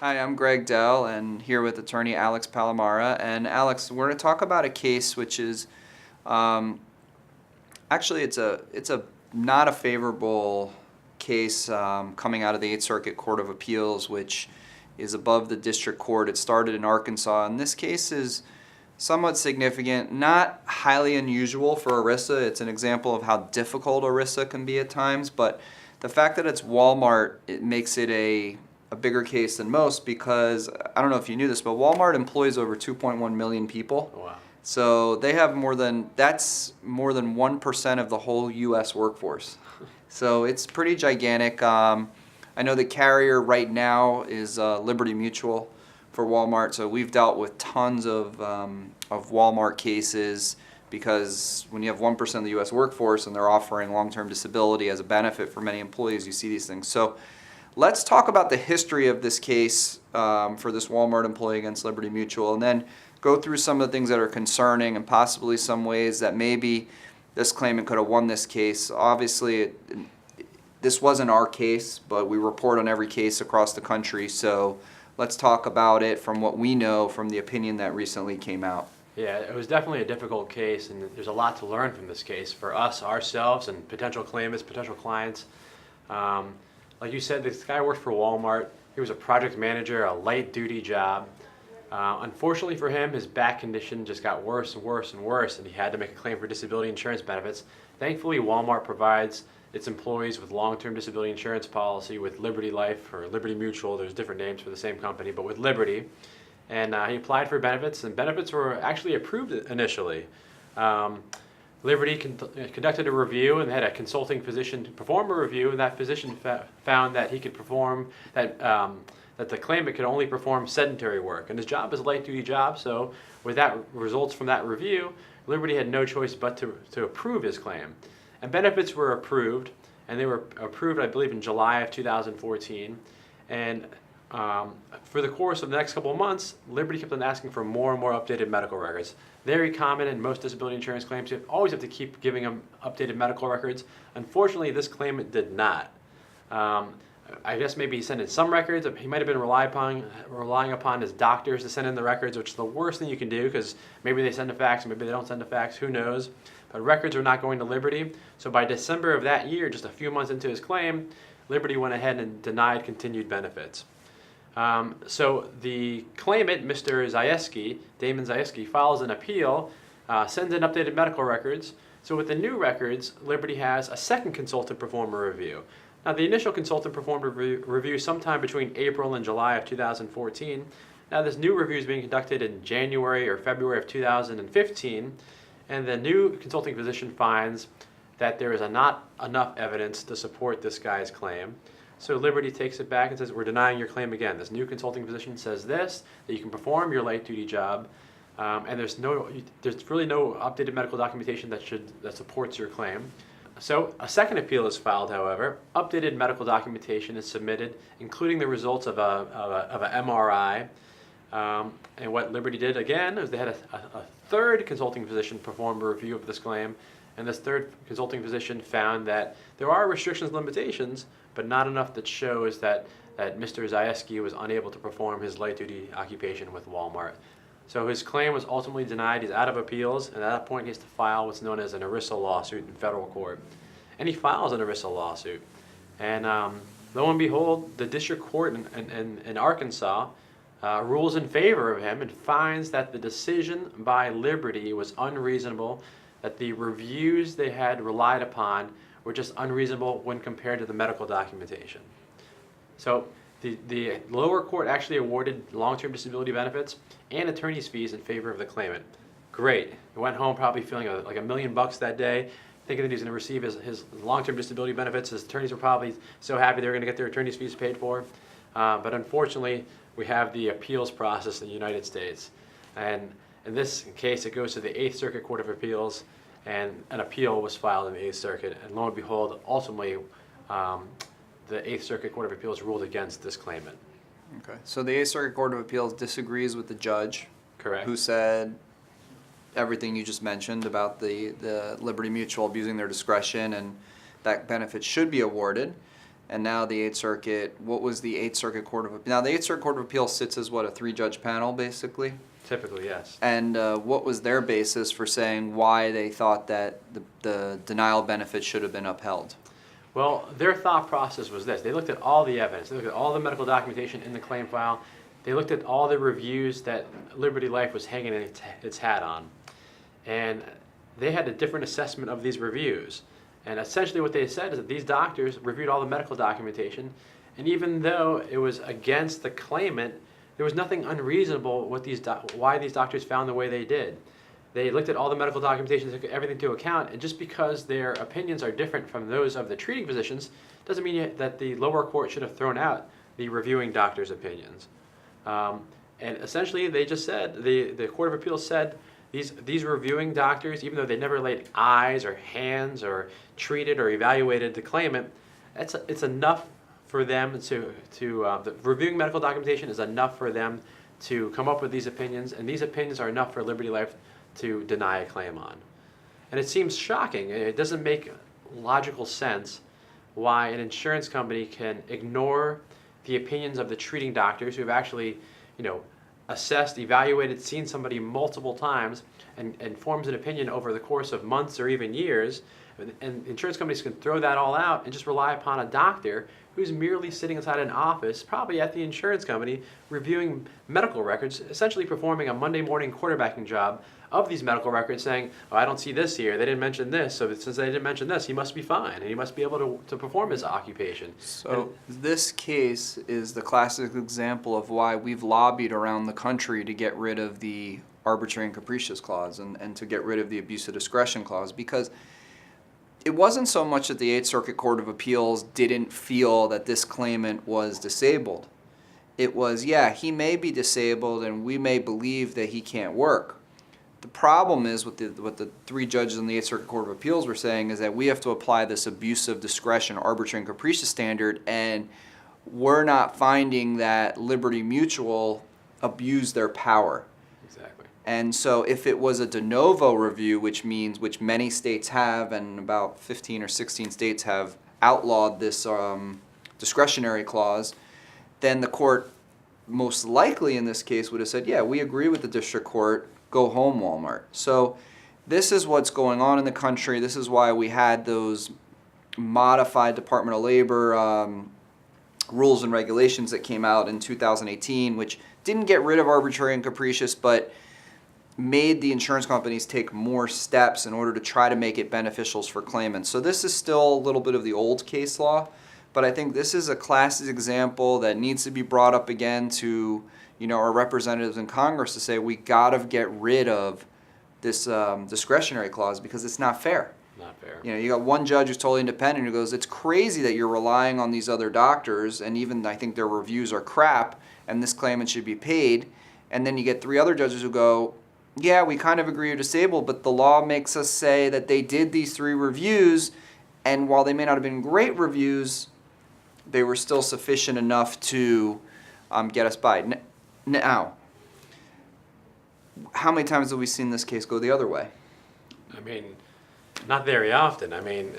Hi, I'm Greg Dell, and here with attorney Alex Palamara. And Alex, we're going to talk about a case which is um, actually it's a not a favorable case coming out of the Eighth Circuit Court of Appeals, which is above the district court. It started in Arkansas, and this case is somewhat significant, not highly unusual for ERISA. It's an example of how difficult ERISA can be at times, but the fact that it's Walmart, it makes it a bigger case than most, because I don't know if you knew this, but Walmart employs over 2.1 million people. Wow. So they have that's more than 1% of the whole U.S. workforce. So it's pretty gigantic. I know the carrier right now is Liberty Mutual for Walmart. So we've dealt with tons of Walmart cases, because when you have 1% of the U.S. workforce and they're offering long-term disability as a benefit for many employees, you see these things. So let's talk about the history of this case for this Walmart employee against Liberty Mutual, and then go through some of the things that are concerning and possibly some ways that maybe this claimant could have won this case. Obviously, this wasn't our case, but we report on every case across the country, so let's talk about it from what we know from the opinion that recently came out. Yeah, it was definitely a difficult case, and there's a lot to learn from this case for us, ourselves, and potential claimants, potential clients. Like you said, this guy worked for Walmart. He was a project manager, a light-duty job. Unfortunately for him, his back condition just got worse and worse and worse, and he had to make a claim for disability insurance benefits. Thankfully, Walmart provides its employees with long-term disability insurance policy with Liberty Life or Liberty Mutual. There's different names for the same company, but with Liberty. And he applied for benefits, and benefits were actually approved initially. Liberty conducted a review and had a consulting physician perform a review, and that physician found that he could perform that the claimant could only perform sedentary work, and his job is a light-duty job. So, with that results from that review, Liberty had no choice but to approve his claim, and benefits were approved, and they were approved, I believe, in July of 2014, and for the course of the next couple of months, Liberty kept on asking for more and more updated medical records. Very common in most disability insurance claims. You always have to keep giving them updated medical records. Unfortunately, this claimant did not. I guess maybe he sent in some records. He might have been relying upon his doctors to send in the records, which is the worst thing you can do, because maybe they send a fax, maybe they don't send a fax, who knows. But records are not going to Liberty. So by December of that year, just a few months into his claim, Liberty went ahead and denied continued benefits. So the claimant, Mr. Zieski, Damon Zieski, files an appeal, sends in updated medical records. So with the new records, Liberty has a second consultant perform a review. Now, the initial consultant performed a review sometime between April and July of 2014. Now, this new review is being conducted in January or February of 2015, and the new consulting physician finds that there is not enough evidence to support this guy's claim. So Liberty takes it back and says, we're denying your claim again. This new consulting physician says this, that you can perform your light-duty job, and there's really no updated medical documentation that supports your claim. So a second appeal is filed, however. Updated medical documentation is submitted, including the results of a MRI. And what Liberty did again is they had a third consulting physician perform a review of this claim, and this third consulting physician found that there are restrictions and limitations, but not enough that shows that Mr. Zieski was unable to perform his light-duty occupation with Walmart. So his claim was ultimately denied. He's out of appeals, and at that point he has to file what's known as an ERISA lawsuit in federal court. And he files an ERISA lawsuit. And lo and behold, the district court in Arkansas rules in favor of him and finds that the decision by Liberty was unreasonable, that the reviews they had relied upon were just unreasonable when compared to the medical documentation. So the lower court actually awarded long-term disability benefits and attorney's fees in favor of the claimant. Great. He went home probably feeling like $1 million that day, thinking that he was going to receive his long-term disability benefits. His attorneys were probably so happy they were going to get their attorney's fees paid for. But unfortunately, we have the appeals process in the United States. And in this case, it goes to the Eighth Circuit Court of Appeals, and an appeal was filed in the Eighth Circuit. And lo and behold, ultimately, the Eighth Circuit Court of Appeals ruled against this claimant. Okay. So the Eighth Circuit Court of Appeals disagrees with the judge. Correct. Who said everything you just mentioned about the Liberty Mutual abusing their discretion and that benefit should be awarded. and now the Eighth Circuit. What was the Eighth Circuit Court of Appeals? Now the Eighth Circuit Court of Appeals sits as what, a 3-judge panel basically? Typically, yes. And what was their basis for saying why they thought that the denial of benefits should have been upheld? Well, their thought process was this. They looked at all the evidence. They looked at all the medical documentation in the claim file. They looked at all the reviews that Liberty Life was hanging its hat on. And they had a different assessment of these reviews. And essentially what they said is that these doctors reviewed all the medical documentation, and even though it was against the claimant, there was nothing unreasonable with why these doctors found the way they did. They looked at all the medical documentation, took everything into account, and just because their opinions are different from those of the treating physicians doesn't mean that the lower court should have thrown out the reviewing doctor's opinions. And essentially they just said, the Court of Appeals said, these reviewing doctors, even though they never laid eyes or hands or treated or evaluated the claimant, it's enough for them the reviewing medical documentation is enough for them to come up with these opinions, and these opinions are enough for Liberty Life to deny a claim on. And it seems shocking. It doesn't make logical sense why an insurance company can ignore the opinions of the treating doctors who have actually, assessed, evaluated, seen somebody multiple times, and forms an opinion over the course of months or even years. And insurance companies can throw that all out and just rely upon a doctor who's merely sitting inside an office, probably at the insurance company, reviewing medical records, essentially performing a Monday morning quarterbacking job of these medical records, saying, oh, I don't see this here, they didn't mention this, so since they didn't mention this, he must be fine, and he must be able to perform his occupation. So this case is the classic example of why we've lobbied around the country to get rid of the arbitrary and capricious clause and to get rid of the abuse of discretion clause, because it wasn't so much that the Eighth Circuit Court of Appeals didn't feel that this claimant was disabled. It was, yeah, he may be disabled and we may believe that he can't work. The problem is what the 3 judges in the Eighth Circuit Court of Appeals were saying is that we have to apply this abuse of discretion, arbitrary and capricious standard, and we're not finding that Liberty Mutual abused their power. Exactly. And so if it was a de novo review, which many states have, and about 15 or 16 states have outlawed this discretionary clause, then the court most likely in this case would have said, yeah, we agree with the district court, go home, Walmart. So this is what's going on in the country. This is why we had those modified Department of Labor rules and regulations that came out in 2018, which didn't get rid of arbitrary and capricious, but made the insurance companies take more steps in order to try to make it beneficial for claimants. So this is still a little bit of the old case law, but I think this is a classic example that needs to be brought up again to our representatives in Congress to say we gotta get rid of this discretionary clause because it's not fair. Not fair. You got one judge who's totally independent who goes, it's crazy that you're relying on these other doctors, and even I think their reviews are crap, and this claimant should be paid. And then you get 3 other judges who go, yeah, we kind of agree you're disabled, but the law makes us say that they did these 3 reviews, and while they may not have been great reviews, they were still sufficient enough to get us by. Now, how many times have we seen this case go the other way? I mean, not very often. I mean,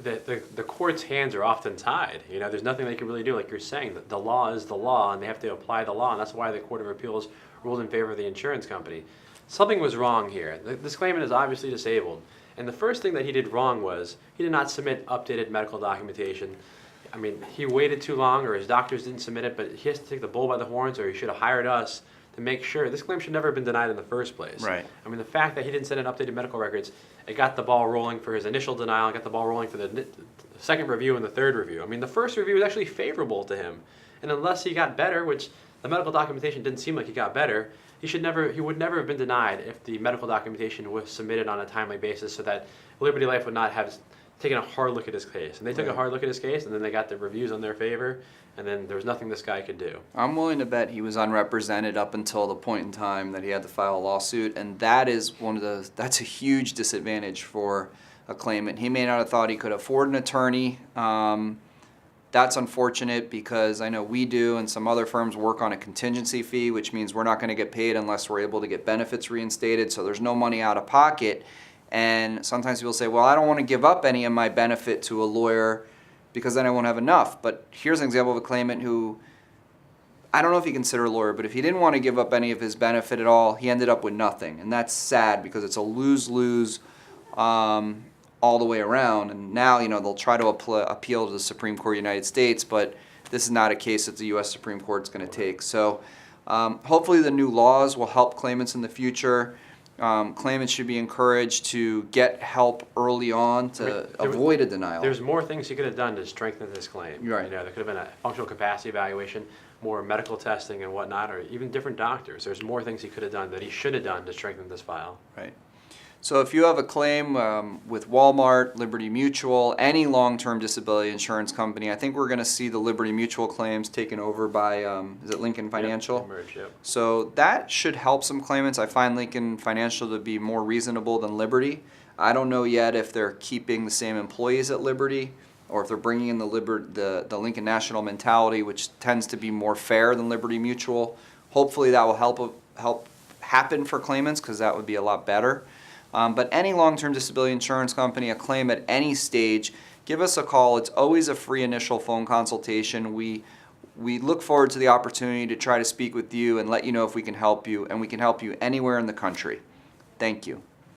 the court's hands are often tied. There's nothing they can really do. Like you're saying, the law is the law, and they have to apply the law, and that's why the Court of Appeals ruled in favor of the insurance company. Something was wrong here. This claimant is obviously disabled, and the first thing that he did wrong was he did not submit updated medical documentation. I mean, he waited too long, or his doctors didn't submit it, but he has to take the bull by the horns, or he should have hired us to make sure. This claim should never have been denied in the first place. Right. I mean, the fact that he didn't send in updated medical records, it got the ball rolling for his initial denial, it got the ball rolling for the second review and the third review. I mean, the first review was actually favorable to him, and unless he got better, which the medical documentation didn't seem like he got better, he would never have been denied if the medical documentation was submitted on a timely basis, so that Liberty Life would not have taken a hard look at his case. And they took a hard look at his case, and then they got the reviews on their favor, and then there was nothing this guy could do. I'm willing to bet he was unrepresented up until the point in time that he had to file a lawsuit, and that is that's a huge disadvantage for a claimant. He may not have thought he could afford an attorney. That's unfortunate because I know we do and some other firms work on a contingency fee, which means we're not going to get paid unless we're able to get benefits reinstated, so there's no money out of pocket. And sometimes people say, well, I don't want to give up any of my benefit to a lawyer because then I won't have enough. But here's an example of a claimant who, I don't know if he considered a lawyer, but if he didn't want to give up any of his benefit at all, he ended up with nothing. And that's sad because it's a lose-lose all the way around. And now, they'll try to appeal to the Supreme Court of the United States, but this is not a case that the U.S. Supreme Court's going to take. So hopefully the new laws will help claimants in the future. Claimants should be encouraged to get help early on to avoid a denial. There's more things he could have done to strengthen this claim. Right. There could have been a functional capacity evaluation, more medical testing and whatnot, or even different doctors. There's more things he could have done that he should have done to strengthen this file. Right. So if you have a claim with Walmart, Liberty Mutual, any long-term disability insurance company, I think we're going to see the Liberty Mutual claims taken over by, is it Lincoln Financial? Yep, merge, yep. So that should help some claimants. I find Lincoln Financial to be more reasonable than Liberty. I don't know yet if they're keeping the same employees at Liberty or if they're bringing in the Lincoln National mentality, which tends to be more fair than Liberty Mutual. Hopefully that will help happen for claimants because that would be a lot better. But any long-term disability insurance company, a claim at any stage, give us a call. It's always a free initial phone consultation. We look forward to the opportunity to try to speak with you and let you know if we can help you, and we can help you anywhere in the country. Thank you.